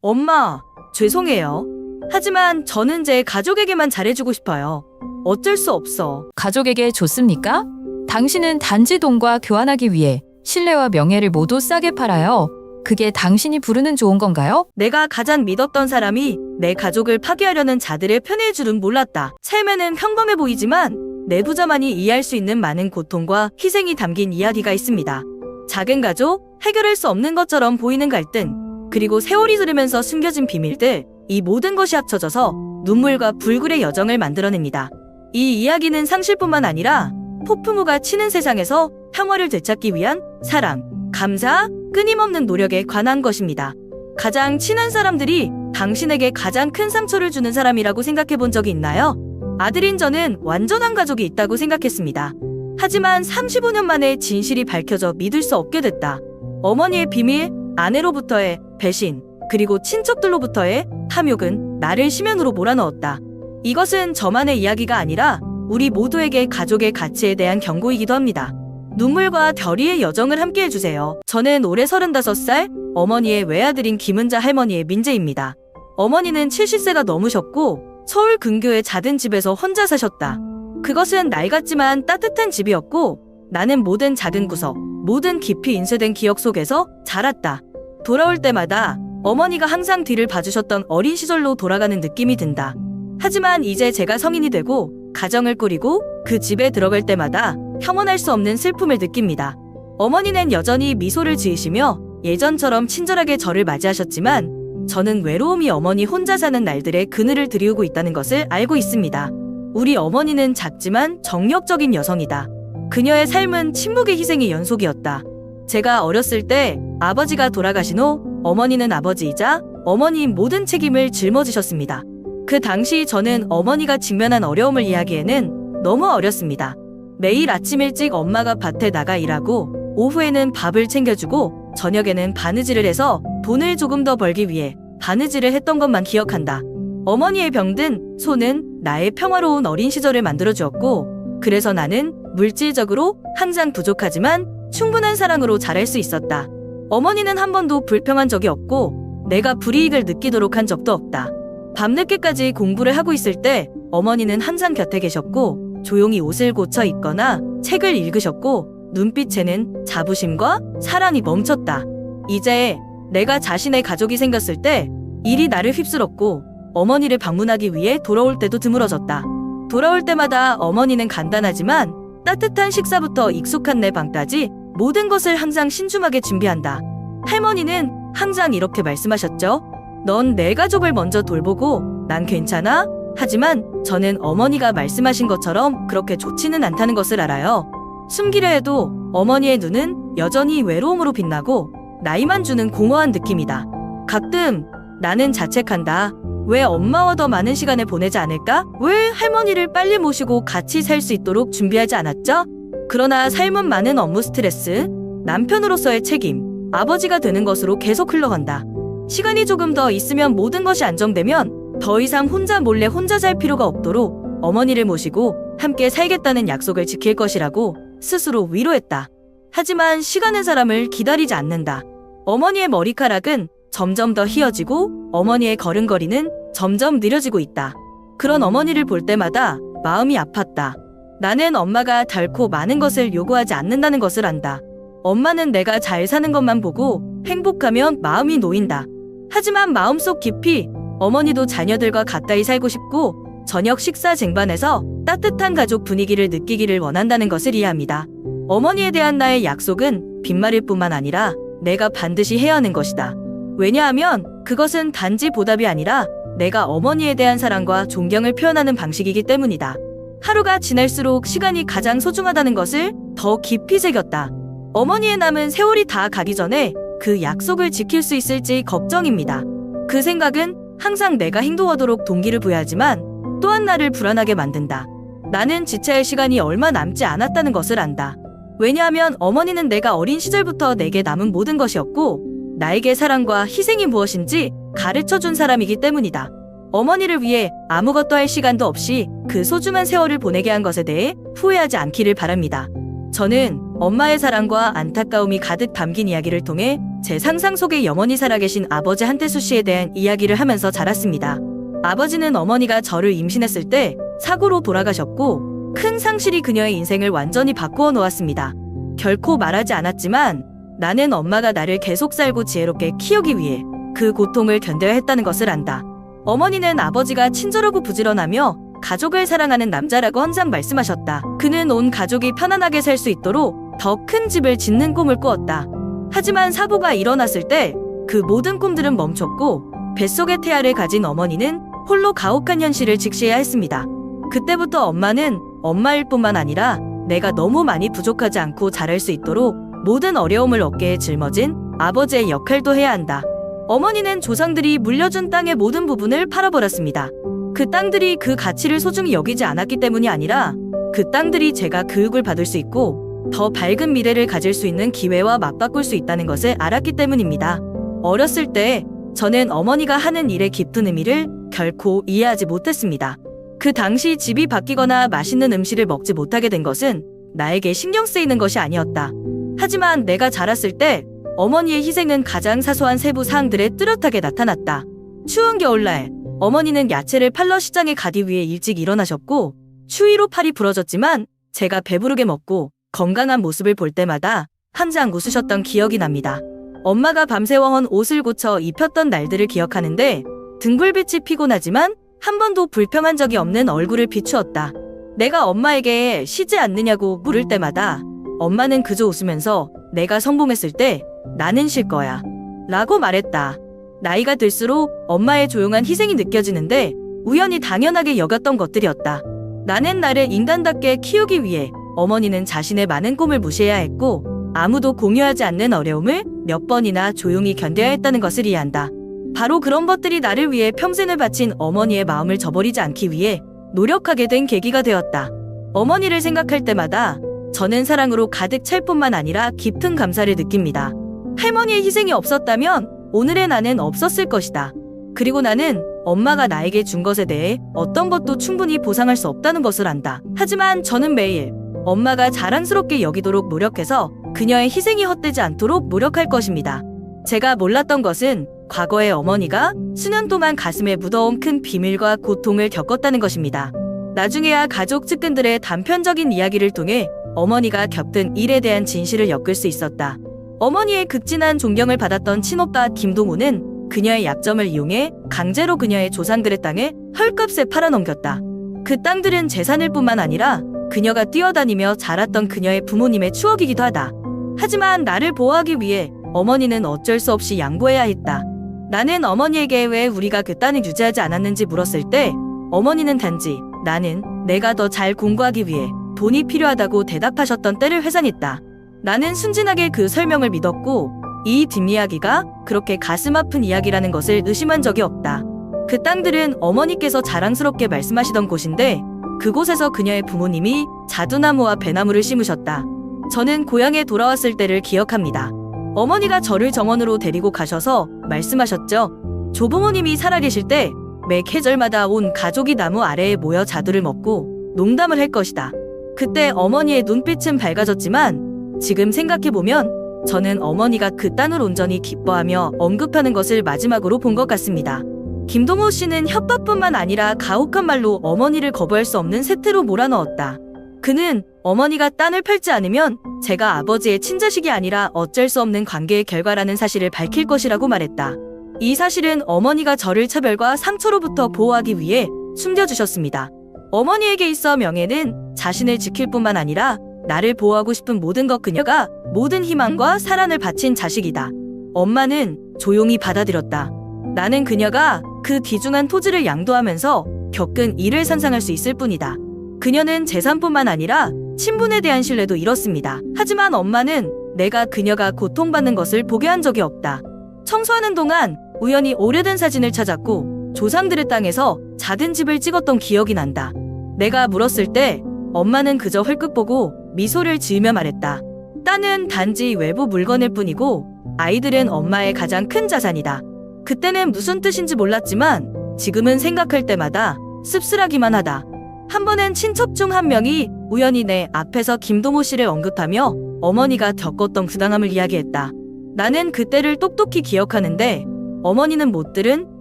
엄마, 죄송해요. 하지만 저는 제 가족에게만 잘해주고 싶어요. 어쩔 수 없어. 가족에게 좋습니까? 당신은 단지 돈과 교환하기 위해 신뢰와 명예를 모두 싸게 팔아요. 그게 당신이 부르는 좋은 건가요? 내가 가장 믿었던 사람이 내 가족을 파괴하려는 자들의 편일 줄은 몰랐다. 삶에는 평범해 보이지만 내부자만이 이해할 수 있는 많은 고통과 희생이 담긴 이야기가 있습니다. 작은 가족, 해결할 수 없는 것처럼 보이는 갈등, 그리고 세월이 흐르면서 숨겨진 비밀들, 이 모든 것이 합쳐져서 눈물과 불굴의 여정을 만들어냅니다. 이 이야기는 상실뿐만 아니라 폭풍우가 치는 세상에서 평화를 되찾기 위한 사랑, 감사, 끊임없는 노력에 관한 것입니다. 가장 친한 사람들이 당신에게 가장 큰 상처를 주는 사람이라고 생각해 본 적이 있나요? 아들인 저는 완전한 가족이 있다고 생각했습니다. 하지만 35년 만에 진실이 밝혀져 믿을 수 없게 됐다. 어머니의 비밀, 아내로부터의 배신, 그리고 친척들로부터의 탐욕은 나를 심연으로 몰아넣었다. 이것은 저만의 이야기가 아니라 우리 모두에게 가족의 가치에 대한 경고이기도 합니다. 눈물과 결의의 여정을 함께 해주세요. 저는 올해 35살, 어머니의 외아들인 김은자 할머니의 민재입니다. 어머니는 70세가 넘으셨고 서울 근교의 작은 집에서 혼자 사셨다. 그것은 낡았지만 따뜻한 집이었고 나는 모든 작은 구석, 모든 깊이 인쇄된 기억 속에서 자랐다. 돌아올 때마다 어머니가 항상 뒤를 봐주셨던 어린 시절로 돌아가는 느낌이 든다. 하지만 이제 제가 성인이 되고 가정을 꾸리고 그 집에 들어갈 때마다 평온할 수 없는 슬픔을 느낍니다. 어머니는 여전히 미소를 지으시며 예전처럼 친절하게 저를 맞이하셨지만 저는 외로움이 어머니 혼자 사는 날들의 그늘을 드리우고 있다는 것을 알고 있습니다. 우리 어머니는 작지만 정력적인 여성이다. 그녀의 삶은 침묵의 희생의 연속이었다. 제가 어렸을 때 아버지가 돌아가신 후 어머니는 아버지이자 어머니인 모든 책임을 짊어지셨습니다. 그 당시 저는 어머니가 직면한 어려움을 이해하기에는 너무 어렸습니다. 매일 아침 일찍 엄마가 밭에 나가 일하고 오후에는 밥을 챙겨주고 저녁에는 바느질을 해서 돈을 조금 더 벌기 위해 바느질을 했던 것만 기억한다. 어머니의 병든 손은 나의 평화로운 어린 시절을 만들어주었고 그래서 나는 물질적으로 항상 부족하지만 충분한 사랑으로 자랄 수 있었다. 어머니는 한 번도 불평한 적이 없고 내가 불이익을 느끼도록 한 적도 없다. 밤늦게까지 공부를 하고 있을 때 어머니는 항상 곁에 계셨고 조용히 옷을 고쳐 입거나 책을 읽으셨고 눈빛에는 자부심과 사랑이 멈췄다. 이제 내가 자신의 가족이 생겼을 때 일이 나를 휩쓸었고 어머니를 방문하기 위해 돌아올 때도 드물어졌다. 돌아올 때마다 어머니는 간단하지만 따뜻한 식사부터 익숙한 내 방까지 모든 것을 항상 신중하게 준비한다. 할머니는 항상 이렇게 말씀하셨죠. 넌 내 가족을 먼저 돌보고 난 괜찮아? 하지만 저는 어머니가 말씀하신 것처럼 그렇게 좋지는 않다는 것을 알아요. 숨기려 해도 어머니의 눈은 여전히 외로움으로 빛나고 나이만 주는 공허한 느낌이다. 가끔 나는 자책한다. 왜 엄마와 더 많은 시간을 보내지 않을까? 왜 할머니를 빨리 모시고 같이 살 수 있도록 준비하지 않았죠? 그러나 삶은 많은 업무 스트레스, 남편으로서의 책임, 아버지가 되는 것으로 계속 흘러간다. 시간이 조금 더 있으면 모든 것이 안정되면 더 이상 몰래 혼자 살 필요가 없도록 어머니를 모시고 함께 살겠다는 약속을 지킬 것이라고 스스로 위로했다. 하지만 시간은 사람을 기다리지 않는다. 어머니의 머리카락은 점점 더 휘어지고 어머니의 걸음걸이는 점점 느려지고 있다. 그런 어머니를 볼 때마다 마음이 아팠다. 나는 엄마가 결코 많은 것을 요구하지 않는다는 것을 안다. 엄마는 내가 잘 사는 것만 보고 행복하면 마음이 놓인다. 하지만 마음속 깊이 어머니도 자녀들과 가까이 살고 싶고 저녁 식사 쟁반에서 따뜻한 가족 분위기를 느끼기를 원한다는 것을 이해합니다. 어머니에 대한 나의 약속은 빈말일 뿐만 아니라 내가 반드시 해야 하는 것이다. 왜냐하면 그것은 단지 보답이 아니라 내가 어머니에 대한 사랑과 존경을 표현하는 방식이기 때문이다. 하루가 지날수록 시간이 가장 소중하다는 것을 더 깊이 새겼다. 어머니의 남은 세월이 다 가기 전에 그 약속을 지킬 수 있을지 걱정입니다. 그 생각은 항상 내가 행동하도록 동기를 부여하지만 또한 나를 불안하게 만든다. 나는 지체할 시간이 얼마 남지 않았다는 것을 안다. 왜냐하면 어머니는 내가 어린 시절부터 내게 남은 모든 것이었고 나에게 사랑과 희생이 무엇인지 가르쳐준 사람이기 때문이다. 어머니를 위해 아무것도 할 시간도 없이 그 소중한 세월을 보내게 한 것에 대해 후회하지 않기를 바랍니다. 저는 엄마의 사랑과 안타까움이 가득 담긴 이야기를 통해 제 상상 속에 영원히 살아계신 아버지 한태수 씨에 대한 이야기를 하면서 자랐습니다. 아버지는 어머니가 저를 임신했을 때 사고로 돌아가셨고 큰 상실이 그녀의 인생을 완전히 바꾸어 놓았습니다. 결코 말하지 않았지만 나는 엄마가 나를 계속 살고 지혜롭게 키우기 위해 그 고통을 견뎌야 했다는 것을 안다. 어머니는 아버지가 친절하고 부지런하며 가족을 사랑하는 남자라고 항상 말씀하셨다. 그는 온 가족이 편안하게 살 수 있도록 더 큰 집을 짓는 꿈을 꾸었다. 하지만 사고가 일어났을 때 그 모든 꿈들은 멈췄고 뱃속의 태아를 가진 어머니는 홀로 가혹한 현실을 직시해야 했습니다. 그때부터 엄마는 엄마일 뿐만 아니라 내가 너무 많이 부족하지 않고 자랄 수 있도록 모든 어려움을 어깨에 짊어진 아버지의 역할도 해야 한다. 어머니는 조상들이 물려준 땅의 모든 부분을 팔아버렸습니다. 그 땅들이 그 가치를 소중히 여기지 않았기 때문이 아니라 그 땅들이 제가 교육을 받을 수 있고 더 밝은 미래를 가질 수 있는 기회와 맞바꿀 수 있다는 것을 알았기 때문입니다. 어렸을 때 저는 어머니가 하는 일의 깊은 의미를 결코 이해하지 못했습니다. 그 당시 집이 바뀌거나 맛있는 음식을 먹지 못하게 된 것은 나에게 신경 쓰이는 것이 아니었다. 하지만 내가 자랐을 때 어머니의 희생은 가장 사소한 세부 사항들에 뚜렷하게 나타났다. 추운 겨울날 어머니는 야채를 팔러 시장에 가기 위해 일찍 일어나셨고 추위로 팔이 부러졌지만 제가 배부르게 먹고 건강한 모습을 볼 때마다 항상 웃으셨던 기억이 납니다. 엄마가 밤새 원 옷을 고쳐 입혔던 날들을 기억하는데 등불빛이 피곤하지만 한 번도 불평한 적이 없는 얼굴을 비추었다. 내가 엄마에게 쉬지 않느냐고 물을 때마다 엄마는 그저 웃으면서 내가 성공했을 때 나는 쉴 거야 라고 말했다. 나이가 들수록 엄마의 조용한 희생이 느껴지는데 우연히 당연하게 여겼던 것들이었다. 나는 나를 인간답게 키우기 위해 어머니는 자신의 많은 꿈을 무시해야 했고 아무도 공유하지 않는 어려움을 몇 번이나 조용히 견뎌야 했다는 것을 이해한다. 바로 그런 것들이 나를 위해 평생을 바친 어머니의 마음을 저버리지 않기 위해 노력하게 된 계기가 되었다. 어머니를 생각할 때마다 저는 사랑으로 가득 찰 뿐만 아니라 깊은 감사를 느낍니다. 할머니의 희생이 없었다면 오늘의 나는 없었을 것이다. 그리고 나는 엄마가 나에게 준 것에 대해 어떤 것도 충분히 보상할 수 없다는 것을 안다. 하지만 저는 매일 엄마가 자랑스럽게 여기도록 노력해서 그녀의 희생이 헛되지 않도록 노력할 것입니다. 제가 몰랐던 것은 과거의 어머니가 수년 동안 가슴에 묻어온 큰 비밀과 고통을 겪었다는 것입니다. 나중에야 가족 측근들의 단편적인 이야기를 통해 어머니가 겪은 일에 대한 진실을 엮을 수 있었다. 어머니의 극진한 존경을 받았던 친오빠 김동호는 그녀의 약점을 이용해 강제로 그녀의 조상들의 땅을 헐값에 팔아넘겼다. 그 땅들은 재산일 뿐만 아니라 그녀가 뛰어다니며 자랐던 그녀의 부모님의 추억이기도 하다. 하지만 나를 보호하기 위해 어머니는 어쩔 수 없이 양보해야 했다. 나는 어머니에게 왜 우리가 그 땅을 유지하지 않았는지 물었을 때 어머니는 단지 나는 내가 더 잘 공부하기 위해 돈이 필요하다고 대답하셨던 때를 회상했다. 나는 순진하게 그 설명을 믿었고 이 뒷이야기가 그렇게 가슴 아픈 이야기라는 것을 의심한 적이 없다. 그 땅들은 어머니께서 자랑스럽게 말씀하시던 곳인데 그곳에서 그녀의 부모님이 자두나무와 배나무를 심으셨다. 저는 고향에 돌아왔을 때를 기억합니다. 어머니가 저를 정원으로 데리고 가셔서 말씀하셨죠. 조부모님이 살아계실 때 매 계절마다 온 가족이 나무 아래에 모여 자두를 먹고 농담을 할 것이다. 그때 어머니의 눈빛은 밝아졌지만 지금 생각해보면 저는 어머니가 그 땅을 온전히 기뻐하며 언급하는 것을 마지막으로 본 것 같습니다. 김동호 씨는 협박뿐만 아니라 가혹한 말로 어머니를 거부할 수 없는 세태로 몰아넣었다. 그는 어머니가 땅을 팔지 않으면 제가 아버지의 친자식이 아니라 어쩔 수 없는 관계의 결과라는 사실을 밝힐 것이라고 말했다. 이 사실은 어머니가 저를 차별과 상처로부터 보호하기 위해 숨겨주셨습니다. 어머니에게 있어 명예는 자신을 지킬 뿐만 아니라 나를 보호하고 싶은 모든 것 그녀가 모든 희망과 사랑을 바친 자식이다. 엄마는 조용히 받아들였다. 나는 그녀가 그 귀중한 토지를 양도하면서 겪은 일을 상상할 수 있을 뿐이다. 그녀는 재산뿐만 아니라 친분에 대한 신뢰도 잃었습니다. 하지만 엄마는 내가 그녀가 고통받는 것을 보게 한 적이 없다. 청소하는 동안 우연히 오래된 사진을 찾았고 조상들의 땅에서 작은 집을 찍었던 기억이 난다. 내가 물었을 때 엄마는 그저 헐끗 보고 미소를 지으며 말했다. 땅은 단지 외부 물건일 뿐이고 아이들은 엄마의 가장 큰 자산이다. 그때는 무슨 뜻인지 몰랐지만 지금은 생각할 때마다 씁쓸하기만 하다. 한 번은 친척 중 한 명이 우연히 내 앞에서 김동호 씨를 언급하며 어머니가 겪었던 부당함을 이야기했다. 나는 그때를 똑똑히 기억하는데 어머니는 못 들은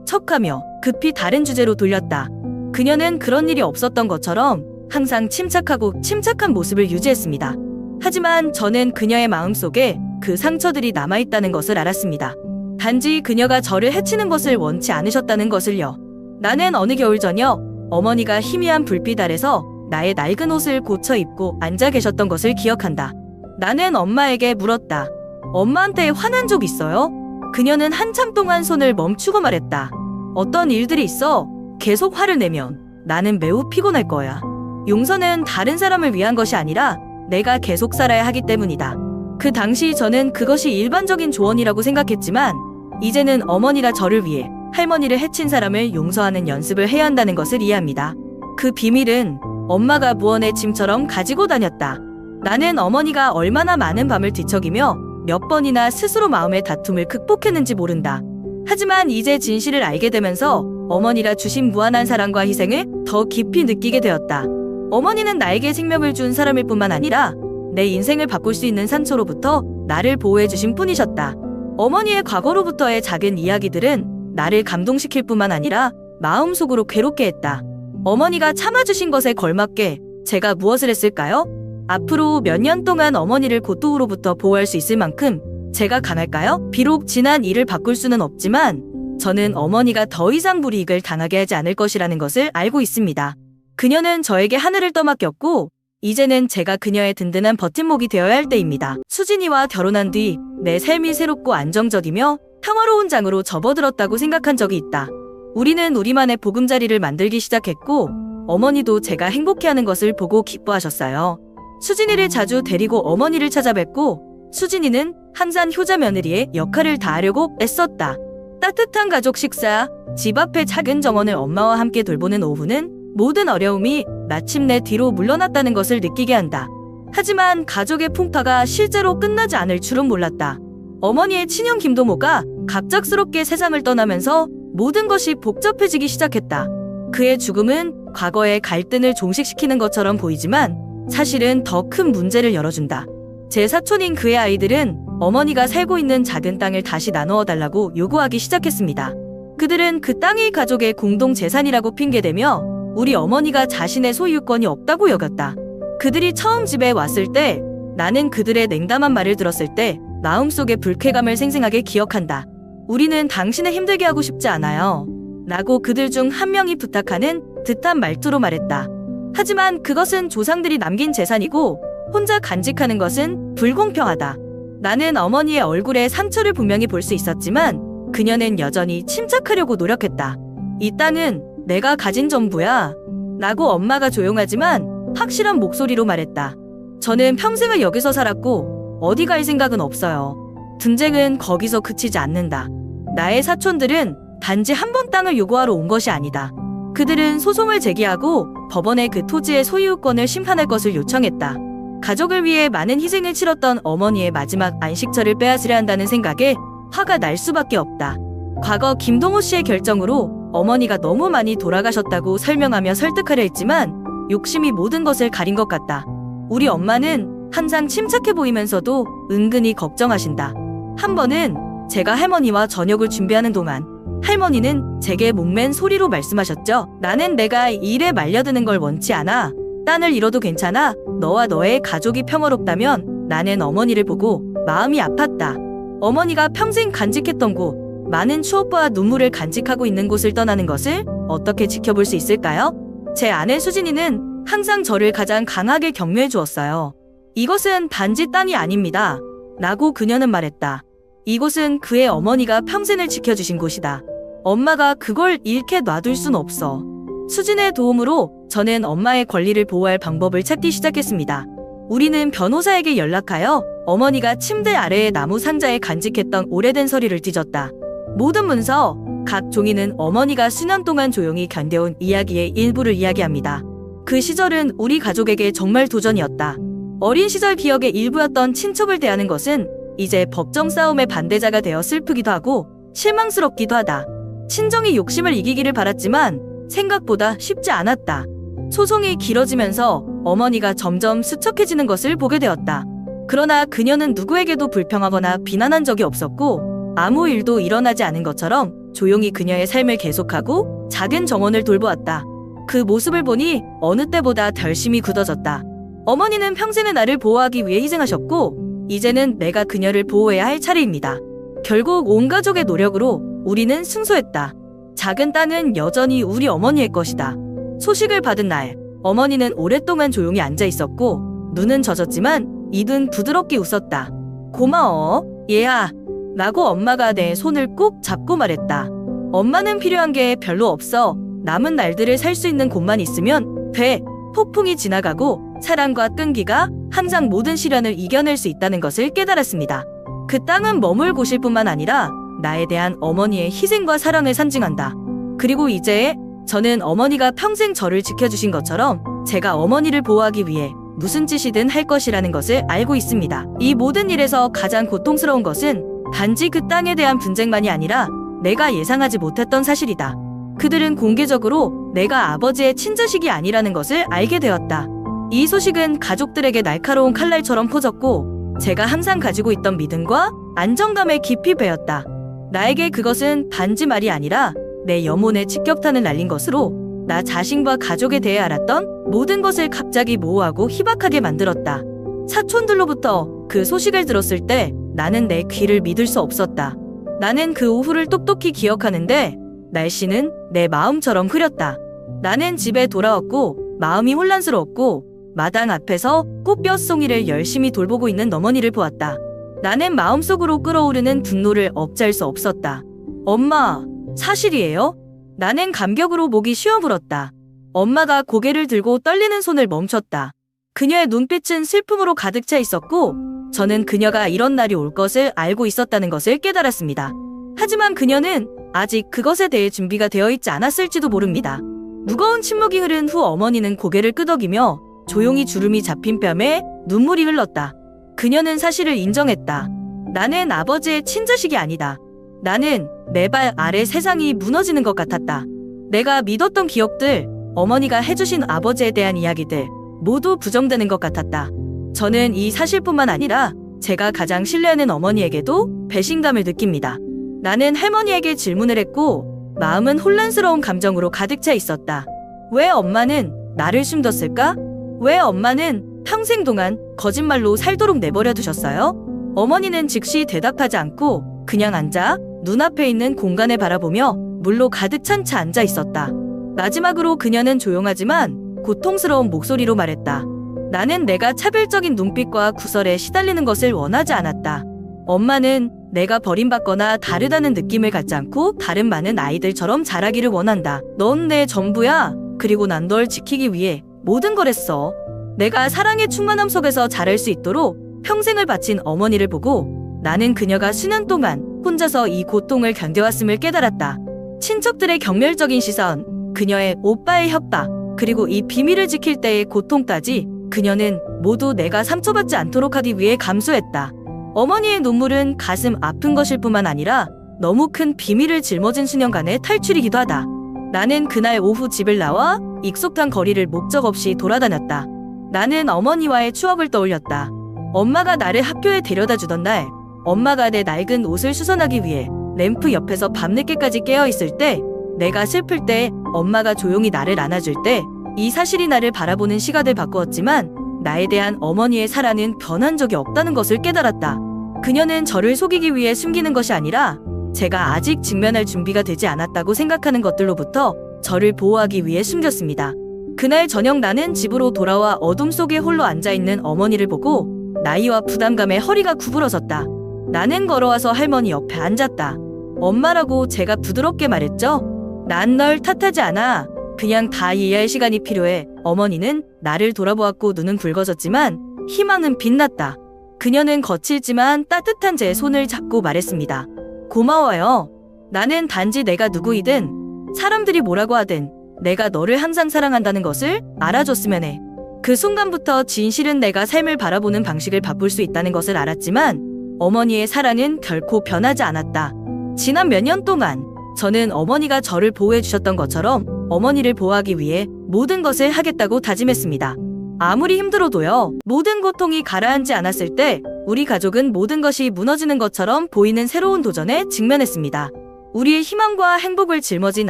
척하며 급히 다른 주제로 돌렸다. 그녀는 그런 일이 없었던 것처럼 항상 침착하고 침착한 모습을 유지했습니다. 하지만 저는 그녀의 마음속에 그 상처들이 남아있다는 것을 알았습니다. 단지 그녀가 저를 해치는 것을 원치 않으셨다는 것을요. 나는 어느 겨울 저녁 어머니가 희미한 불빛 아래서 나의 낡은 옷을 고쳐 입고 앉아 계셨던 것을 기억한다. 나는 엄마에게 물었다. 엄마한테 화난 적 있어요? 그녀는 한참 동안 손을 멈추고 말했다. 어떤 일들이 있어 계속 화를 내면 나는 매우 피곤할 거야. 용서는 다른 사람을 위한 것이 아니라 내가 계속 살아야 하기 때문이다. 그 당시 저는 그것이 일반적인 조언이라고 생각했지만 이제는 어머니가 저를 위해 할머니를 해친 사람을 용서하는 연습을 해야 한다는 것을 이해합니다. 그 비밀은 엄마가 무언의 짐처럼 가지고 다녔다. 나는 어머니가 얼마나 많은 밤을 뒤척이며 몇 번이나 스스로 마음의 다툼을 극복했는지 모른다. 하지만 이제 진실을 알게 되면서 어머니가 주신 무한한 사랑과 희생을 더 깊이 느끼게 되었다. 어머니는 나에게 생명을 준 사람일 뿐만 아니라 내 인생을 바꿀 수 있는 산초로부터 나를 보호해 주신 분이셨다. 어머니의 과거로부터의 작은 이야기들은 나를 감동시킬 뿐만 아니라 마음속으로 괴롭게 했다. 어머니가 참아주신 것에 걸맞게 제가 무엇을 했을까요? 앞으로 몇 년 동안 어머니를 고통으로부터 보호할 수 있을 만큼 제가 강할까요? 비록 지난 일을 바꿀 수는 없지만 저는 어머니가 더 이상 불이익을 당하게 하지 않을 것이라는 것을 알고 있습니다. 그녀는 저에게 하늘을 떠맡겼고 이제는 제가 그녀의 든든한 버팀목이 되어야 할 때입니다. 수진이와 결혼한 뒤 내 삶이 새롭고 안정적이며 평화로운 장으로 접어들었다고 생각한 적이 있다. 우리는 우리만의 보금자리를 만들기 시작했고 어머니도 제가 행복해하는 것을 보고 기뻐하셨어요. 수진이를 자주 데리고 어머니를 찾아뵙고 수진이는 항상 효자 며느리의 역할을 다하려고 애썼다. 따뜻한 가족 식사, 집 앞의 작은 정원을 엄마와 함께 돌보는 오후는 모든 어려움이 마침내 뒤로 물러났다는 것을 느끼게 한다. 하지만 가족의 풍파가 실제로 끝나지 않을 줄은 몰랐다. 어머니의 친형 김도모가 갑작스럽게 세상을 떠나면서 모든 것이 복잡해지기 시작했다. 그의 죽음은 과거의 갈등을 종식시키는 것처럼 보이지만 사실은 더 큰 문제를 열어준다. 제 사촌인 그의 아이들은 어머니가 살고 있는 작은 땅을 다시 나누어 달라고 요구하기 시작했습니다. 그들은 그 땅이 가족의 공동 재산이라고 핑계대며 우리 어머니가 자신의 소유권이 없다고 여겼다. 그들이 처음 집에 왔을 때 나는 그들의 냉담한 말을 들었을 때 마음속에 불쾌감을 생생하게 기억한다. 우리는 당신을 힘들게 하고 싶지 않아요. 라고 그들 중 한 명이 부탁하는 듯한 말투로 말했다. 하지만 그것은 조상들이 남긴 재산이고 혼자 간직하는 것은 불공평하다. 나는 어머니의 얼굴에 상처를 분명히 볼 수 있었지만 그녀는 여전히 침착하려고 노력했다. 이 땅은 내가 가진 전부야. 라고 엄마가 조용하지만 확실한 목소리로 말했다. 저는 평생을 여기서 살았고 어디 갈 생각은 없어요. 분쟁은 거기서 그치지 않는다. 나의 사촌들은 단지 한 번 땅을 요구하러 온 것이 아니다. 그들은 소송을 제기하고 법원에 그 토지의 소유권을 심판할 것을 요청했다. 가족을 위해 많은 희생을 치렀던 어머니의 마지막 안식처를 빼앗으려 한다는 생각에 화가 날 수밖에 없다. 과거 김동호 씨의 결정으로 어머니가 너무 많이 돌아가셨다고 설명하며 설득하려 했지만 욕심이 모든 것을 가린 것 같다. 우리 엄마는 항상 침착해 보이면서도 은근히 걱정하신다. 한 번은 제가 할머니와 저녁을 준비하는 동안 할머니는 제게 목맨 소리로 말씀하셨죠. 나는 내가 일에 말려드는 걸 원치 않아. 딴을 잃어도 괜찮아. 너와 너의 가족이 평화롭다면. 나는 어머니를 보고 마음이 아팠다. 어머니가 평생 간직했던 곳, 많은 추억과 눈물을 간직하고 있는 곳을 떠나는 것을 어떻게 지켜볼 수 있을까요? 제 아내 수진이는 항상 저를 가장 강하게 격려해 주었어요. 이것은 단지 땅이 아닙니다. 라고 그녀는 말했다. 이곳은 그의 어머니가 평생을 지켜주신 곳이다. 엄마가 그걸 잃게 놔둘 순 없어. 수진의 도움으로 저는 엄마의 권리를 보호할 방법을 찾기 시작했습니다. 우리는 변호사에게 연락하여 어머니가 침대 아래의 나무 상자에 간직했던 오래된 서류를 뒤졌다. 모든 문서, 각 종이는 어머니가 수년 동안 조용히 견뎌온 이야기의 일부를 이야기합니다. 그 시절은 우리 가족에게 정말 도전이었다. 어린 시절 기억의 일부였던 친척을 대하는 것은 이제 법정 싸움의 반대자가 되어 슬프기도 하고 실망스럽기도 하다. 친정이 욕심을 이기기를 바랐지만 생각보다 쉽지 않았다. 소송이 길어지면서 어머니가 점점 수척해지는 것을 보게 되었다. 그러나 그녀는 누구에게도 불평하거나 비난한 적이 없었고 아무 일도 일어나지 않은 것처럼 조용히 그녀의 삶을 계속하고 작은 정원을 돌보았다. 그 모습을 보니 어느 때보다 결심이 굳어졌다. 어머니는 평생을 나를 보호하기 위해 희생하셨고 이제는 내가 그녀를 보호해야 할 차례입니다. 결국 온 가족의 노력으로 우리는 승소했다. 작은 땅은 여전히 우리 어머니의 것이다. 소식을 받은 날, 어머니는 오랫동안 조용히 앉아 있었고 눈은 젖었지만 입은 부드럽게 웃었다. 고마워, 얘야. 라고 엄마가 내 손을 꼭 잡고 말했다. 엄마는 필요한 게 별로 없어. 남은 날들을 살 수 있는 곳만 있으면 돼. 폭풍이 지나가고 사랑과 끈기가 항상 모든 시련을 이겨낼 수 있다는 것을 깨달았습니다. 그 땅은 머물 곳일 뿐만 아니라 나에 대한 어머니의 희생과 사랑을 상징한다. 그리고 이제 저는 어머니가 평생 저를 지켜주신 것처럼 제가 어머니를 보호하기 위해 무슨 짓이든 할 것이라는 것을 알고 있습니다. 이 모든 일에서 가장 고통스러운 것은 단지 그 땅에 대한 분쟁만이 아니라 내가 예상하지 못했던 사실이다. 그들은 공개적으로 내가 아버지의 친자식이 아니라는 것을 알게 되었다. 이 소식은 가족들에게 날카로운 칼날처럼 퍼졌고 제가 항상 가지고 있던 믿음과 안정감에 깊이 배었다. 나에게 그것은 단지 말이 아니라 내 영혼에 직격탄을 날린 것으로 나 자신과 가족에 대해 알았던 모든 것을 갑자기 모호하고 희박하게 만들었다. 사촌들로부터 그 소식을 들었을 때 나는 내 귀를 믿을 수 없었다. 나는 그 오후를 똑똑히 기억하는데 날씨는 내 마음처럼 흐렸다. 나는 집에 돌아왔고 마음이 혼란스러웠고 마당 앞에서 꽃볕송이를 열심히 돌보고 있는 어머니를 보았다. 나는 마음속으로 끓어오르는 분노를 억제할 수 없었다. 엄마, 사실이에요? 나는 감격으로 목이 쉬어불었다. 엄마가 고개를 들고 떨리는 손을 멈췄다. 그녀의 눈빛은 슬픔으로 가득 차 있었고 저는 그녀가 이런 날이 올 것을 알고 있었다는 것을 깨달았습니다. 하지만 그녀는 아직 그것에 대해 준비가 되어 있지 않았을지도 모릅니다. 무거운 침묵이 흐른 후 어머니는 고개를 끄덕이며 조용히 주름이 잡힌 뺨에 눈물이 흘렀다. 그녀는 사실을 인정했다. 나는 아버지의 친자식이 아니다. 나는 내 발 아래 세상이 무너지는 것 같았다. 내가 믿었던 기억들, 어머니가 해주신 아버지에 대한 이야기들 모두 부정되는 것 같았다. 저는 이 사실뿐만 아니라 제가 가장 신뢰하는 어머니에게도 배신감을 느낍니다. 나는 할머니에게 질문을 했고 마음은 혼란스러운 감정으로 가득 차 있었다. 왜 엄마는 나를 숨겼을까? 왜 엄마는 평생 동안 거짓말로 살도록 내버려 두셨어요? 어머니는 즉시 대답하지 않고 그냥 앉아 눈앞에 있는 공간을 바라보며 물로 가득 찬 채 앉아 있었다. 마지막으로 그녀는 조용하지만 고통스러운 목소리로 말했다. 나는 내가 차별적인 눈빛과 구설에 시달리는 것을 원하지 않았다. 엄마는 내가 버림받거나 다르다는 느낌을 갖지 않고 다른 많은 아이들처럼 자라기를 원한다. 넌 내 전부야. 그리고 난 널 지키기 위해 모든 걸 했어. 내가 사랑의 충만함 속에서 자랄 수 있도록 평생을 바친 어머니를 보고 나는 그녀가 수년 동안 혼자서 이 고통을 견뎌왔음을 깨달았다. 친척들의 경멸적인 시선, 그녀의 오빠의 협박, 그리고 이 비밀을 지킬 때의 고통까지 그녀는 모두 내가 상처받지 않도록 하기 위해 감수했다. 어머니의 눈물은 가슴 아픈 것일 뿐만 아니라 너무 큰 비밀을 짊어진 수년간의 탈출이기도 하다. 나는 그날 오후 집을 나와 익숙한 거리를 목적 없이 돌아다녔다. 나는 어머니와의 추억을 떠올렸다. 엄마가 나를 학교에 데려다 주던 날, 엄마가 내 낡은 옷을 수선하기 위해 램프 옆에서 밤늦게까지 깨어있을 때, 내가 슬플 때, 엄마가 조용히 나를 안아줄 때, 이 사실이 나를 바라보는 시각을 바꾸었지만 나에 대한 어머니의 사랑은 변한 적이 없다는 것을 깨달았다. 그녀는 저를 속이기 위해 숨기는 것이 아니라 제가 아직 직면할 준비가 되지 않았다고 생각하는 것들로부터 저를 보호하기 위해 숨겼습니다. 그날 저녁 나는 집으로 돌아와 어둠 속에 홀로 앉아있는 어머니를 보고 나이와 부담감에 허리가 구부러졌다. 나는 걸어와서 할머니 옆에 앉았다. 엄마라고 제가 부드럽게 말했죠. 난 널 탓하지 않아. 그냥 다 이해할 시간이 필요해. 어머니는 나를 돌아보았고 눈은 붉어졌지만 희망은 빛났다. 그녀는 거칠지만 따뜻한 제 손을 잡고 말했습니다. 고마워요. 나는 단지 내가 누구이든 사람들이 뭐라고 하든 내가 너를 항상 사랑한다는 것을 알아줬으면 해. 그 순간부터 진실은 내가 삶을 바라보는 방식을 바꿀 수 있다는 것을 알았지만 어머니의 사랑은 결코 변하지 않았다. 지난 몇 년 동안 저는 어머니가 저를 보호해 주셨던 것처럼 어머니를 보호하기 위해 모든 것을 하겠다고 다짐했습니다. 아무리 힘들어도요. 모든 고통이 가라앉지 않았을 때 우리 가족은 모든 것이 무너지는 것처럼 보이는 새로운 도전에 직면했습니다. 우리의 희망과 행복을 짊어진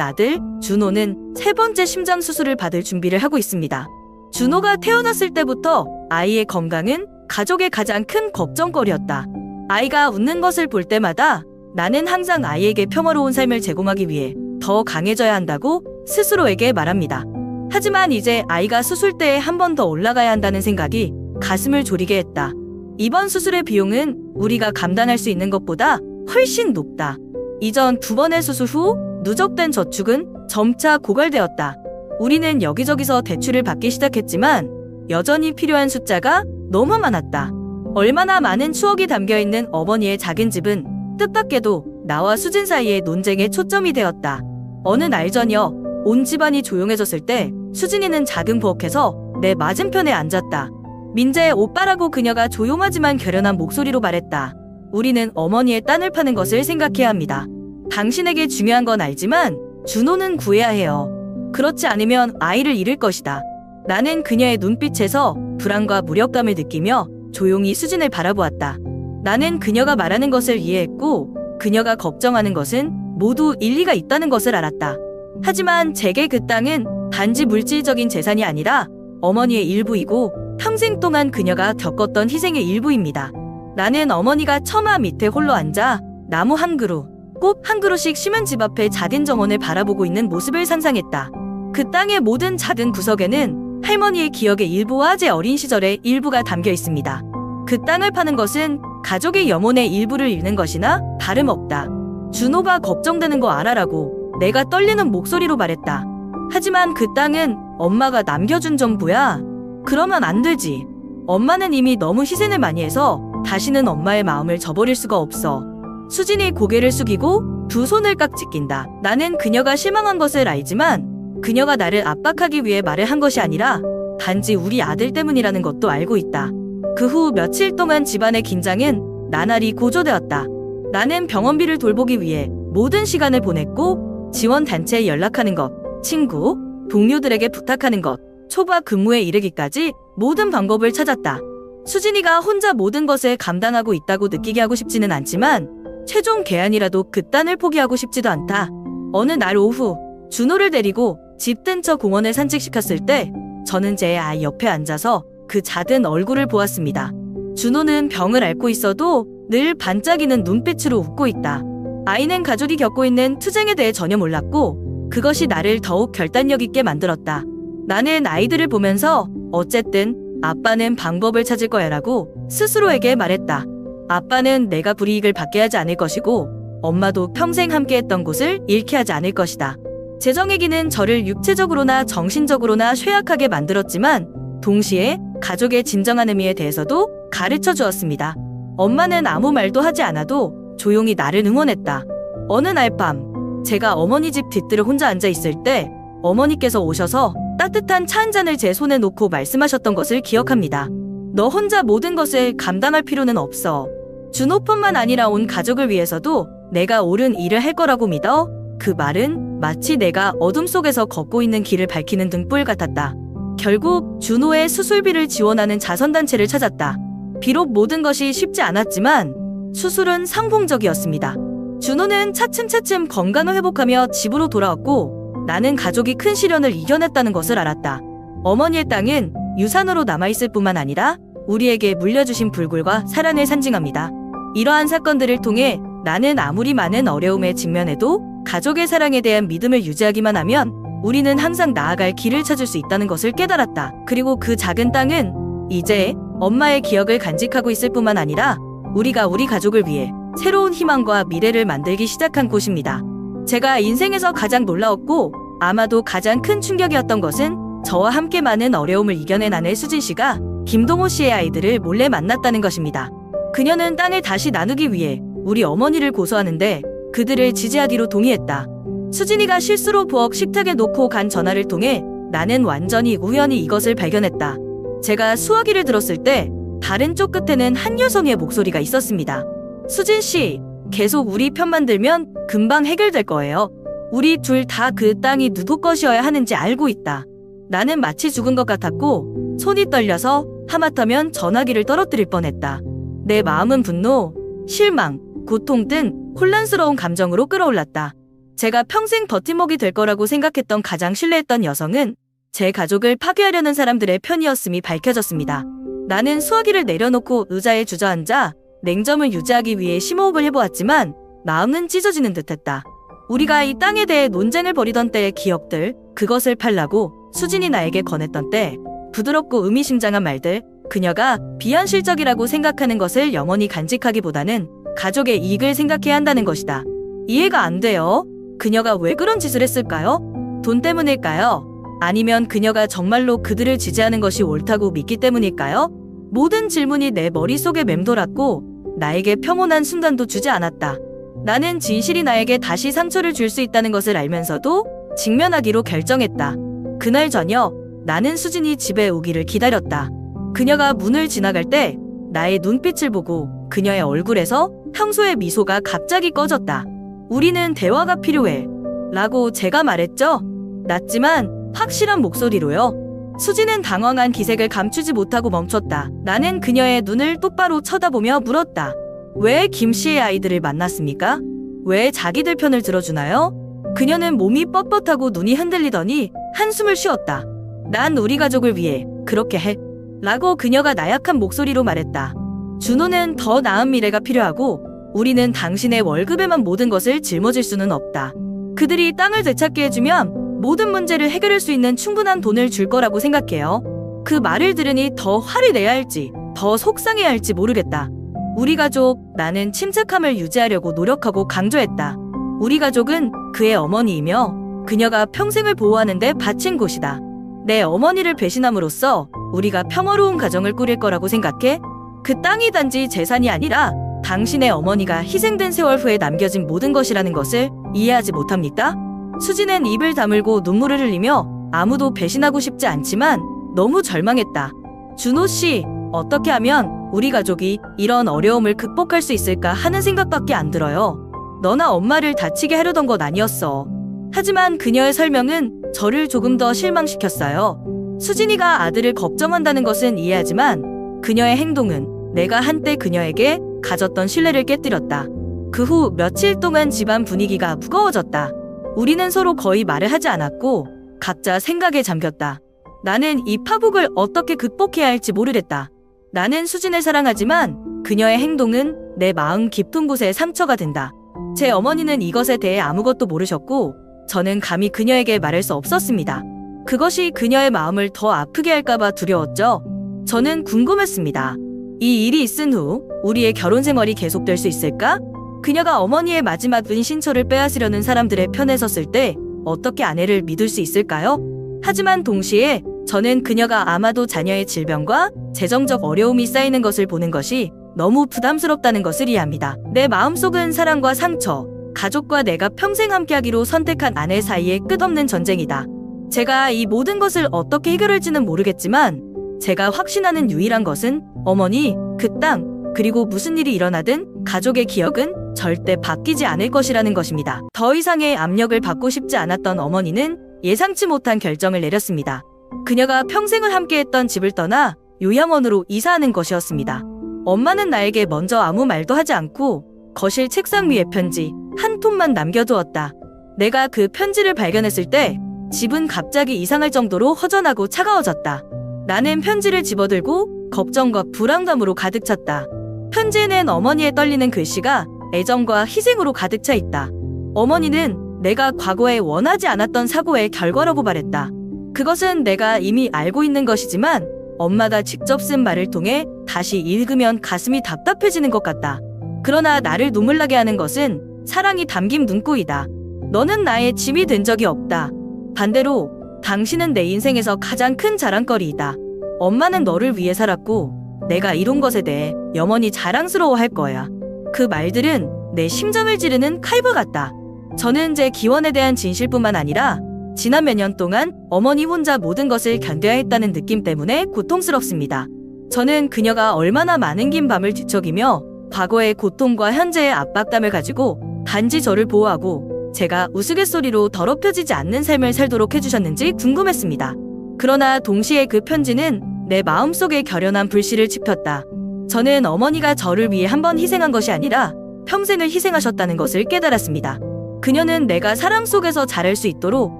아들 준호는 세 번째 심장 수술을 받을 준비를 하고 있습니다. 준호가 태어났을 때부터 아이의 건강은 가족의 가장 큰 걱정거리였다. 아이가 웃는 것을 볼 때마다 나는 항상 아이에게 평화로운 삶을 제공하기 위해 더 강해져야 한다고 스스로에게 말합니다. 하지만 이제 아이가 수술대에 한 번 더 올라가야 한다는 생각이 가슴을 졸이게 했다. 이번 수술의 비용은 우리가 감당할 수 있는 것보다 훨씬 높다. 이전 2번의 수술 후 누적된 저축은 점차 고갈되었다. 우리는 여기저기서 대출을 받기 시작했지만 여전히 필요한 숫자가 너무 많았다. 얼마나 많은 추억이 담겨있는 어머니의 작은 집은 뜻밖에도 나와 수진 사이의 논쟁의 초점이 되었다. 어느 날 저녁 온 집안이 조용해졌을 때 수진이는 작은 부엌에서 내 맞은편에 앉았다. 민재 오빠라고 그녀가 조용하지만 결연한 목소리로 말했다. 우리는 어머니의 딴을 파는 것을 생각해야 합니다. 당신에게 중요한 건 알지만 준호는 구해야 해요. 그렇지 않으면 아이를 잃을 것이다. 나는 그녀의 눈빛에서 불안과 무력감을 느끼며 조용히 수진을 바라보았다. 나는 그녀가 말하는 것을 이해했고 그녀가 걱정하는 것은 모두 일리가 있다는 것을 알았다. 하지만 제게 그 땅은 단지 물질적인 재산이 아니라 어머니의 일부이고 평생 동안 그녀가 겪었던 희생의 일부입니다. 나는 어머니가 처마 밑에 홀로 앉아 나무 한 그루, 꽃 한 그루씩 심은 집 앞에 작은 정원을 바라보고 있는 모습을 상상했다. 그 땅의 모든 작은 구석에는 할머니의 기억의 일부와 제 어린 시절의 일부가 담겨 있습니다. 그 땅을 파는 것은 가족의 영혼의 일부를 잃는 것이나 다름없다. 준호가 걱정되는 거 알아라고 내가 떨리는 목소리로 말했다. 하지만 그 땅은 엄마가 남겨준 전부야. 그러면 안 되지. 엄마는 이미 너무 희생을 많이 해서 다시는 엄마의 마음을 저버릴 수가 없어. 수진이 고개를 숙이고 두 손을 깍지 낀다. 나는 그녀가 실망한 것을 알지만 그녀가 나를 압박하기 위해 말을 한 것이 아니라 단지 우리 아들 때문이라는 것도 알고 있다. 그 후 며칠 동안 집안의 긴장은 나날이 고조되었다. 나는 병원비를 돌보기 위해 모든 시간을 보냈고 지원단체에 연락하는 것, 친구, 동료들에게 부탁하는 것, 초과 근무에 이르기까지 모든 방법을 찾았다. 수진이가 혼자 모든 것을 감당하고 있다고 느끼게 하고 싶지는 않지만 최종 개안이라도 그 딴을 포기하고 싶지도 않다. 어느 날 오후 준호를 데리고 집 근처 공원을 산책시켰을 때 저는 제 아이 옆에 앉아서 그 작은 얼굴을 보았습니다. 준호는 병을 앓고 있어도 늘 반짝이는 눈빛으로 웃고 있다. 아이는 가족이 겪고 있는 투쟁에 대해 전혀 몰랐고 그것이 나를 더욱 결단력 있게 만들었다. 나는 아이들을 보면서 어쨌든 아빠는 방법을 찾을 거야 라고 스스로에게 말했다. 아빠는 내가 불이익을 받게 하지 않을 것이고 엄마도 평생 함께했던 곳을 잃게 하지 않을 것이다. 재정애기는 저를 육체적으로나 정신적으로나 쇠약하게 만들었지만 동시에 가족의 진정한 의미에 대해서도 가르쳐 주었습니다. 엄마는 아무 말도 하지 않아도 조용히 나를 응원했다. 어느 날 밤 제가 어머니 집 뒷뜰에 혼자 앉아 있을 때 어머니께서 오셔서 따뜻한 차 한 잔을 제 손에 놓고 말씀하셨던 것을 기억합니다. 너 혼자 모든 것을 감당할 필요는 없어. 준호뿐만 아니라 온 가족을 위해서도 내가 옳은 일을 할 거라고 믿어. 그 말은 마치 내가 어둠 속에서 걷고 있는 길을 밝히는 등불 같았다. 결국 준호의 수술비를 지원하는 자선단체를 찾았다. 비록 모든 것이 쉽지 않았지만 수술은 성공적이었습니다. 준호는 차츰차츰 건강을 회복하며 집으로 돌아왔고 나는 가족이 큰 시련을 이겨냈다는 것을 알았다. 어머니의 땅은 유산으로 남아있을 뿐만 아니라 우리에게 물려주신 불굴과 사랑을 상징합니다. 이러한 사건들을 통해 나는 아무리 많은 어려움에 직면해도 가족의 사랑에 대한 믿음을 유지하기만 하면 우리는 항상 나아갈 길을 찾을 수 있다는 것을 깨달았다. 그리고 그 작은 땅은 이제 엄마의 기억을 간직하고 있을 뿐만 아니라 우리가 우리 가족을 위해 새로운 희망과 미래를 만들기 시작한 곳입니다. 제가 인생에서 가장 놀라웠고 아마도 가장 큰 충격이었던 것은 저와 함께 많은 어려움을 이겨낸 아내 수진 씨가 김동호 씨의 아이들을 몰래 만났다는 것입니다. 그녀는 땅을 다시 나누기 위해 우리 어머니를 고소하는데 그들을 지지하기로 동의했다. 수진이가 실수로 부엌 식탁에 놓고 간 전화를 통해 나는 완전히 우연히 이것을 발견했다. 제가 수화기를 들었을 때 다른 쪽 끝에는 한 여성의 목소리가 있었습니다. 수진 씨, 계속 우리 편만 들면 금방 해결될 거예요. 우리 둘 다 그 땅이 누구 것이어야 하는지 알고 있다. 나는 마치 죽은 것 같았고 손이 떨려서 하마터면 전화기를 떨어뜨릴 뻔했다. 내 마음은 분노, 실망, 고통 등 혼란스러운 감정으로 끌어올랐다. 제가 평생 버팀목이 될 거라고 생각했던 가장 신뢰했던 여성은 제 가족을 파괴하려는 사람들의 편이었음이 밝혀졌습니다. 나는 수화기를 내려놓고 의자에 주저앉아 냉정을 유지하기 위해 심호흡을 해보았지만 마음은 찢어지는 듯했다. 우리가 이 땅에 대해 논쟁을 벌이던 때의 기억들, 그것을 팔라고 수진이 나에게 권했던 때, 부드럽고 의미심장한 말들, 그녀가 비현실적이라고 생각하는 것을 영원히 간직하기보다는 가족의 이익을 생각해야 한다는 것이다. 이해가 안 돼요. 그녀가 왜 그런 짓을 했을까요? 돈 때문일까요? 아니면 그녀가 정말로 그들을 지지하는 것이 옳다고 믿기 때문일까요? 모든 질문이 내 머릿속에 맴돌았고 나에게 평온한 순간도 주지 않았다. 나는 진실이 나에게 다시 상처를 줄 수 있다는 것을 알면서도 직면하기로 결정했다. 그날 저녁 나는 수진이 집에 오기를 기다렸다. 그녀가 문을 지나갈 때 나의 눈빛을 보고 그녀의 얼굴에서 평소의 미소가 갑자기 꺼졌다. 우리는 대화가 필요해 라고 제가 말했죠. 낮지만 확실한 목소리로요. 수진은 당황한 기색을 감추지 못하고 멈췄다. 나는 그녀의 눈을 똑바로 쳐다보며 물었다. 왜 김 씨의 아이들을 만났습니까? 왜 자기들 편을 들어주나요? 그녀는 몸이 뻣뻣하고 눈이 흔들리더니 한숨을 쉬었다. 난 우리 가족을 위해 그렇게 해 라고 그녀가 나약한 목소리로 말했다. 준호는 더 나은 미래가 필요하고 우리는 당신의 월급에만 모든 것을 짊어질 수는 없다. 그들이 땅을 되찾게 해주면 모든 문제를 해결할 수 있는 충분한 돈을 줄 거라고 생각해요. 그 말을 들으니 더 화를 내야 할지 더 속상해야 할지 모르겠다. 우리 가족, 나는 침착함을 유지하려고 노력하고 강조했다. 우리 가족은 그의 어머니이며 그녀가 평생을 보호하는 데 바친 곳이다. 내 어머니를 배신함으로써 우리가 평화로운 가정을 꾸릴 거라고 생각해? 그 땅이 단지 재산이 아니라 당신의 어머니가 희생된 세월 후에 남겨진 모든 것이라는 것을 이해하지 못합니까? 수진은 입을 다물고 눈물을 흘리며 아무도 배신하고 싶지 않지만 너무 절망했다. 준호 씨, 어떻게 하면 우리 가족이 이런 어려움을 극복할 수 있을까 하는 생각밖에 안 들어요. 너나 엄마를 다치게 하려던 건 아니었어. 하지만 그녀의 설명은 저를 조금 더 실망시켰어요. 수진이가 아들을 걱정한다는 것은 이해하지만 그녀의 행동은 내가 한때 그녀에게 가졌던 신뢰를 깨뜨렸다. 그 후 며칠 동안 집안 분위기가 무거워졌다. 우리는 서로 거의 말을 하지 않았고 각자 생각에 잠겼다. 나는 이 파국을 어떻게 극복해야 할지 모르겠다. 나는 수진을 사랑하지만 그녀의 행동은 내 마음 깊은 곳에 상처가 된다. 제 어머니는 이것에 대해 아무것도 모르셨고 저는 감히 그녀에게 말할 수 없었습니다. 그것이 그녀의 마음을 더 아프게 할까봐 두려웠죠. 저는 궁금했습니다. 이 일이 있은 후 우리의 결혼 생활이 계속될 수 있을까? 그녀가 어머니의 마지막 은신처를 빼앗으려는 사람들의 편에 섰을 때 어떻게 아내를 믿을 수 있을까요? 하지만 동시에 저는 그녀가 아마도 자녀의 질병과 재정적 어려움이 쌓이는 것을 보는 것이 너무 부담스럽다는 것을 이해합니다. 내 마음속은 사랑과 상처, 가족과 내가 평생 함께하기로 선택한 아내 사이의 끝없는 전쟁이다. 제가 이 모든 것을 어떻게 해결할지는 모르겠지만 제가 확신하는 유일한 것은 어머니, 그 땅, 그리고 무슨 일이 일어나든 가족의 기억은 절대 바뀌지 않을 것이라는 것입니다. 더 이상의 압력을 받고 싶지 않았던 어머니는 예상치 못한 결정을 내렸습니다. 그녀가 평생을 함께했던 집을 떠나 요양원으로 이사하는 것이었습니다. 엄마는 나에게 먼저 아무 말도 하지 않고 거실 책상 위에 편지 한 통만 남겨두었다. 내가 그 편지를 발견했을 때 집은 갑자기 이상할 정도로 허전하고 차가워졌다. 나는 편지를 집어들고 걱정과 불안감으로 가득 찼다. 편지에는 어머니의 떨리는 글씨가 애정과 희생으로 가득 차 있다. 어머니는 내가 과거에 원하지 않았던 사고의 결과라고 말했다. 그것은 내가 이미 알고 있는 것이지만 엄마가 직접 쓴 말을 통해 다시 읽으면 가슴이 답답해지는 것 같다. 그러나 나를 눈물 나게 하는 것은 사랑이 담긴 문구이다. 너는 나의 짐이 된 적이 없다. 반대로 당신은 내 인생에서 가장 큰 자랑거리이다. 엄마는 너를 위해 살았고 내가 이룬 것에 대해 영원히 자랑스러워할 거야. 그 말들은 내 심장을 찌르는 칼부 같다. 저는 제 기원에 대한 진실뿐만 아니라 지난 몇 년 동안 어머니 혼자 모든 것을 견뎌야 했다는 느낌 때문에 고통스럽습니다. 저는 그녀가 얼마나 많은 긴 밤을 뒤척이며 과거의 고통과 현재의 압박감을 가지고 단지 저를 보호하고 제가 우스갯소리로 더럽혀지지 않는 삶을 살도록 해주셨는지 궁금했습니다. 그러나 동시에 그 편지는 내 마음속에 결연한 불씨를 지폈다. 저는 어머니가 저를 위해 한 번 희생한 것이 아니라 평생을 희생하셨다는 것을 깨달았습니다. 그녀는 내가 사랑 속에서 자랄 수 있도록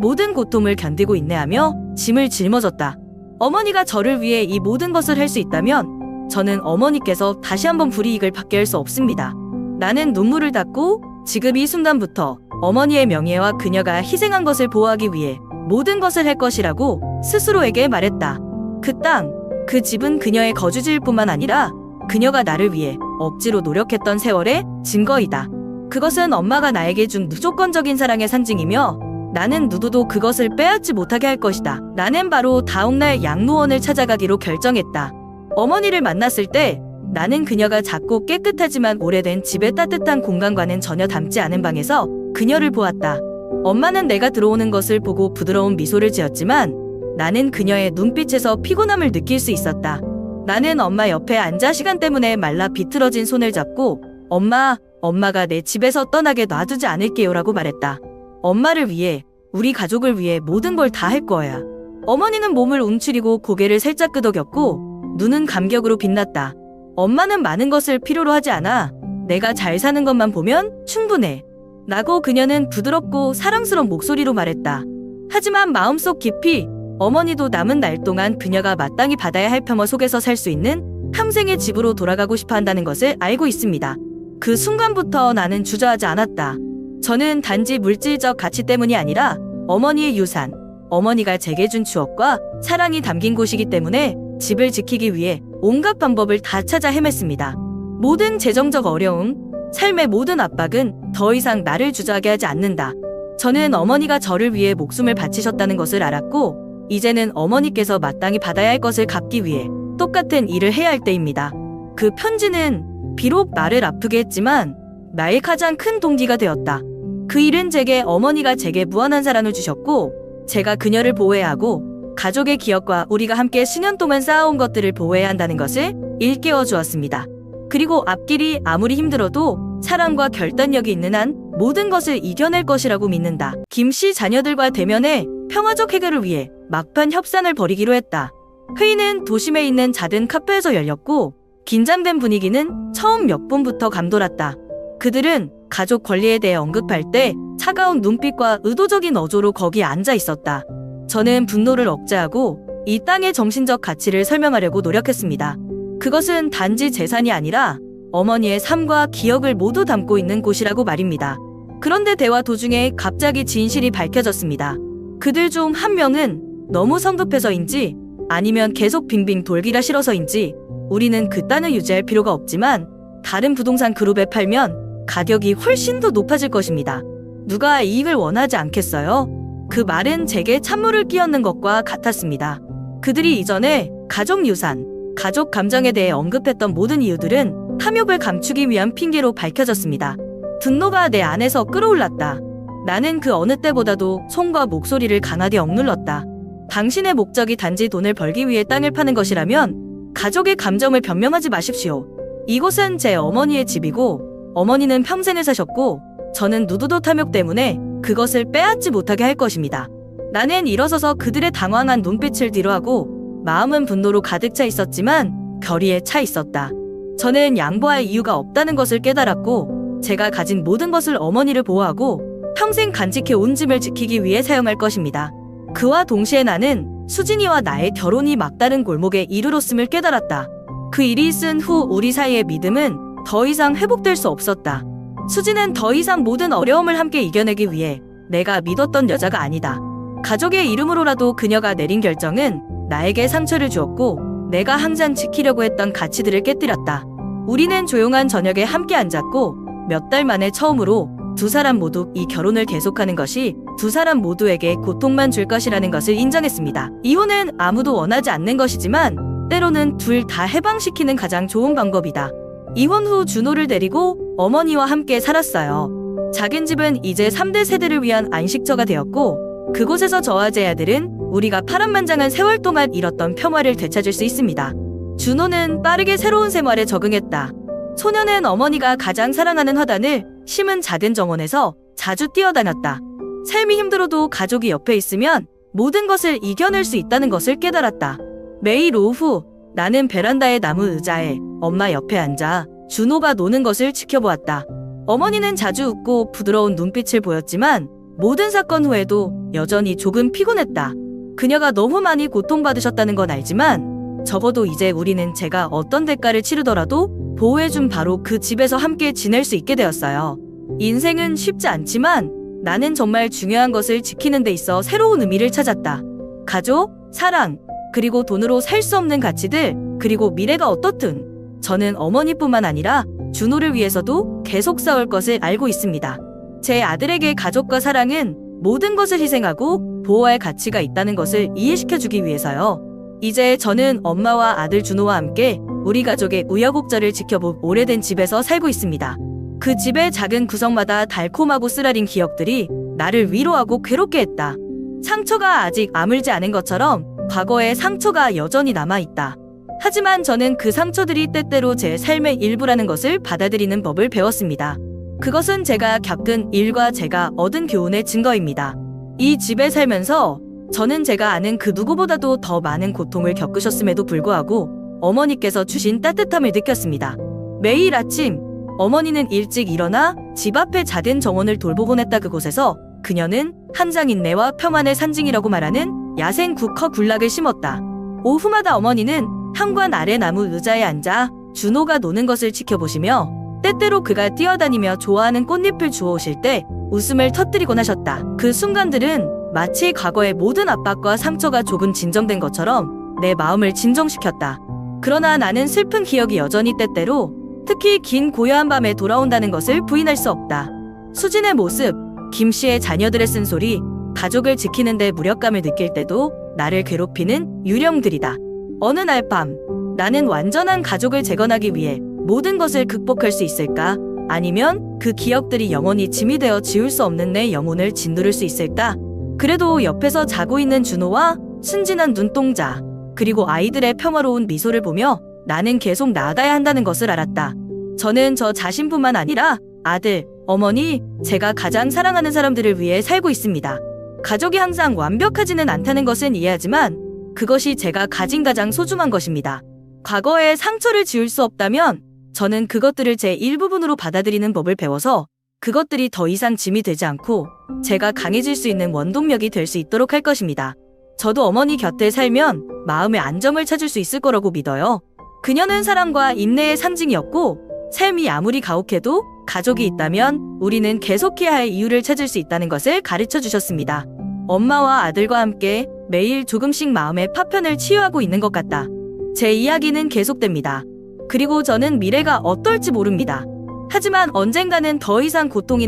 모든 고통을 견디고 인내하며 짐을 짊어졌다. 어머니가 저를 위해 이 모든 것을 할 수 있다면 저는 어머니께서 다시 한번 불이익을 받게 할 수 없습니다. 나는 눈물을 닦고 지금 이 순간부터 어머니의 명예와 그녀가 희생한 것을 보호하기 위해 모든 것을 할 것이라고 스스로에게 말했다. 그 땅, 그 집은 그녀의 거주지일 뿐만 아니라 그녀가 나를 위해 억지로 노력했던 세월의 증거이다. 그것은 엄마가 나에게 준 무조건적인 사랑의 상징이며 나는 누구도 그것을 빼앗지 못하게 할 것이다. 나는 바로 다음날 양로원을 찾아가기로 결정했다. 어머니를 만났을 때 나는 그녀가 작고 깨끗하지만 오래된 집의 따뜻한 공간과는 전혀 닮지 않은 방에서 그녀를 보았다. 엄마는 내가 들어오는 것을 보고 부드러운 미소를 지었지만 나는 그녀의 눈빛에서 피곤함을 느낄 수 있었다. 나는 엄마 옆에 앉아 시간 때문에 말라 비틀어진 손을 잡고 엄마가 내 집에서 떠나게 놔두지 않을게요라고 말했다. 엄마를 위해, 우리 가족을 위해 모든 걸 다 할 거야. 어머니는 몸을 움츠리고 고개를 살짝 끄덕였고 눈은 감격으로 빛났다. 엄마는 많은 것을 필요로 하지 않아. 내가 잘 사는 것만 보면 충분해. 라고 그녀는 부드럽고 사랑스러운 목소리로 말했다. 하지만 마음속 깊이 어머니도 남은 날 동안 그녀가 마땅히 받아야 할 평화 속에서 살 수 있는 평생의 집으로 돌아가고 싶어 한다는 것을 알고 있습니다. 그 순간부터 나는 주저하지 않았다. 저는 단지 물질적 가치 때문이 아니라 어머니의 유산, 어머니가 제게 준 추억과 사랑이 담긴 곳이기 때문에 집을 지키기 위해 온갖 방법을 다 찾아 헤맸습니다. 모든 재정적 어려움, 삶의 모든 압박은 더 이상 나를 주저하게 하지 않는다. 저는 어머니가 저를 위해 목숨을 바치셨다는 것을 알았고 이제는 어머니께서 마땅히 받아야 할 것을 갚기 위해 똑같은 일을 해야 할 때입니다. 그 편지는 비록 나를 아프게 했지만 나의 가장 큰 동기가 되었다. 그 일은 제게 어머니가 제게 무한한 사랑을 주셨고 제가 그녀를 보호해야 하고 가족의 기억과 우리가 함께 수년 동안 쌓아온 것들을 보호해야 한다는 것을 일깨워 주었습니다. 그리고 앞길이 아무리 힘들어도 사랑과 결단력이 있는 한 모든 것을 이겨낼 것이라고 믿는다. 김 씨 자녀들과 대면해 평화적 해결을 위해 막판 협상을 벌이기로 했다. 회의는 도심에 있는 작은 카페에서 열렸고 긴장된 분위기는 처음 몇 분부터 감돌았다. 그들은 가족 권리에 대해 언급할 때 차가운 눈빛과 의도적인 어조로 거기 앉아 있었다. 저는 분노를 억제하고 이 땅의 정신적 가치를 설명하려고 노력했습니다. 그것은 단지 재산이 아니라 어머니의 삶과 기억을 모두 담고 있는 곳이라고 말입니다. 그런데 대화 도중에 갑자기 진실이 밝혀졌습니다. 그들 중 한 명은 너무 성급해서인지 아니면 계속 빙빙 돌기라 싫어서인지 우리는 그 땅을 유지할 필요가 없지만 다른 부동산 그룹에 팔면 가격이 훨씬 더 높아질 것입니다. 누가 이익을 원하지 않겠어요? 그 말은 제게 찬물을 끼얹는 것과 같았습니다. 그들이 이전에 가족 유산, 가족 감정에 대해 언급했던 모든 이유들은 탐욕을 감추기 위한 핑계로 밝혀졌습니다. 분노가 내 안에서 끓어올랐다. 나는 그 어느 때보다도 손과 목소리를 강하게 억눌렀다. 당신의 목적이 단지 돈을 벌기 위해 땅을 파는 것이라면 가족의 감정을 변명하지 마십시오. 이곳은 제 어머니의 집이고 어머니는 평생을 사셨고 저는 누구도 탐욕 때문에 그것을 빼앗지 못하게 할 것입니다. 나는 일어서서 그들의 당황한 눈빛을 뒤로하고 마음은 분노로 가득 차 있었지만 결의에 차 있었다. 저는 양보할 이유가 없다는 것을 깨달았고 제가 가진 모든 것을 어머니를 보호하고 평생 간직해 온 짐을 지키기 위해 사용할 것입니다. 그와 동시에 나는 수진이와 나의 결혼이 막다른 골목에 이르렀음을 깨달았다. 그 일이 있은 후 우리 사이의 믿음은 더 이상 회복될 수 없었다. 수진은 더 이상 모든 어려움을 함께 이겨내기 위해 내가 믿었던 여자가 아니다. 가족의 이름으로라도 그녀가 내린 결정은 나에게 상처를 주었고 내가 항상 지키려고 했던 가치들을 깨뜨렸다. 우리는 조용한 저녁에 함께 앉았고 몇 달 만에 처음으로 두 사람 모두 이 결혼을 계속하는 것이 두 사람 모두에게 고통만 줄 것이라는 것을 인정했습니다. 이혼은 아무도 원하지 않는 것이지만 때로는 둘 다 해방시키는 가장 좋은 방법이다. 이혼 후 준호를 데리고 어머니와 함께 살았어요. 작은 집은 이제 3대 세대를 위한 안식처가 되었고 그곳에서 저와 제 아들은 우리가 파란만장한 세월 동안 잃었던 평화를 되찾을 수 있습니다. 준호는 빠르게 새로운 생활에 적응했다. 소녀는 어머니가 가장 사랑하는 화단을 심은 작은 정원에서 자주 뛰어다녔다. 삶이 힘들어도 가족이 옆에 있으면 모든 것을 이겨낼 수 있다는 것을 깨달았다. 매일 오후 나는 베란다의 나무 의자에 엄마 옆에 앉아 준호가 노는 것을 지켜보았다. 어머니는 자주 웃고 부드러운 눈빛을 보였지만 모든 사건 후에도 여전히 조금 피곤했다. 그녀가 너무 많이 고통받으셨다는 건 알지만 적어도 이제 우리는 제가 어떤 대가를 치르더라도 보호해준 바로 그 집에서 함께 지낼 수 있게 되었어요. 인생은 쉽지 않지만 나는 정말 중요한 것을 지키는 데 있어 새로운 의미를 찾았다. 가족, 사랑, 그리고 돈으로 살 수 없는 가치들, 그리고 미래가 어떻든 저는 어머니뿐만 아니라 준호를 위해서도 계속 싸울 것을 알고 있습니다. 제 아들에게 가족과 사랑은 모든 것을 희생하고 보호할 가치가 있다는 것을 이해시켜주기 위해서요. 이제 저는 엄마와 아들 준호와 함께 우리 가족의 우여곡절을 지켜본 오래된 집에서 살고 있습니다. 그 집의 작은 구석마다 달콤하고 쓰라린 기억들이 나를 위로하고 괴롭게 했다. 상처가 아직 아물지 않은 것처럼 과거의 상처가 여전히 남아있다. 하지만 저는 그 상처들이 때때로 제 삶의 일부라는 것을 받아들이는 법을 배웠습니다. 그것은 제가 겪은 일과 제가 얻은 교훈의 증거입니다. 이 집에 살면서 저는 제가 아는 그 누구보다도 더 많은 고통을 겪으셨음에도 불구하고 어머니께서 주신 따뜻함을 느꼈습니다. 매일 아침 어머니는 일찍 일어나 집 앞에 작은 정원을 돌보곤 했다. 그곳에서 그녀는 한장인내와 평안의 상징이라고 말하는 야생 국화 굴락을 심었다. 오후마다 어머니는 현관 아래 나무 의자에 앉아 준호가 노는 것을 지켜보시며 때때로 그가 뛰어다니며 좋아하는 꽃잎을 주워오실 때 웃음을 터뜨리곤 하셨다. 그 순간들은 마치 과거의 모든 압박과 상처가 조금 진정된 것처럼 내 마음을 진정시켰다. 그러나 나는 슬픈 기억이 여전히 때때로 특히 긴 고요한 밤에 돌아온다는 것을 부인할 수 없다. 수진의 모습, 김 씨의 자녀들의 쓴소리, 가족을 지키는 데 무력감을 느낄 때도 나를 괴롭히는 유령들이다. 어느 날 밤, 나는 완전한 가족을 재건하기 위해 모든 것을 극복할 수 있을까? 아니면 그 기억들이 영원히 짐이 되어 지울 수 없는 내 영혼을 짓누를 수 있을까? 그래도 옆에서 자고 있는 준호와 순진한 눈동자, 그리고 아이들의 평화로운 미소를 보며 나는 계속 나아가야 한다는 것을 알았다. 저는 저 자신뿐만 아니라 아들, 어머니, 제가 가장 사랑하는 사람들을 위해 살고 있습니다. 가족이 항상 완벽하지는 않다는 것은 이해하지만 그것이 제가 가진 가장 소중한 것입니다. 과거의 상처를 지울 수 없다면 저는 그것들을 제 일부분으로 받아들이는 법을 배워서 그것들이 더 이상 짐이 되지 않고 제가 강해질 수 있는 원동력이 될 수 있도록 할 것입니다. 저도 어머니 곁에 살면 마음의 안정을 찾을 수 있을 거라고 믿어요. 그녀는 사랑과 인내의 상징이었고 삶이 아무리 가혹해도 가족이 있다면 우리는 계속해야 할 이유를 찾을 수 있다는 것을 가르쳐 주셨습니다. 엄마와 아들과 함께 매일 조금씩 마음의 파편을 치유하고 있는 것 같다. 제 이야기는 계속됩니다. 그리고 저는 미래가 어떨지 모릅니다. 하지만 언젠가는 더 이상 고통이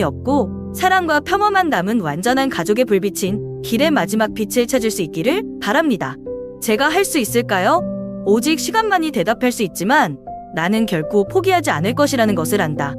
없고 사랑과 평화만 남은 완전한 가족의 불빛인 길의 마지막 빛을 찾을 수 있기를 바랍니다. 제가 할 수 있을까요? 오직 시간만이 대답할 수 있지만 나는 결코 포기하지 않을 것이라는 것을 안다.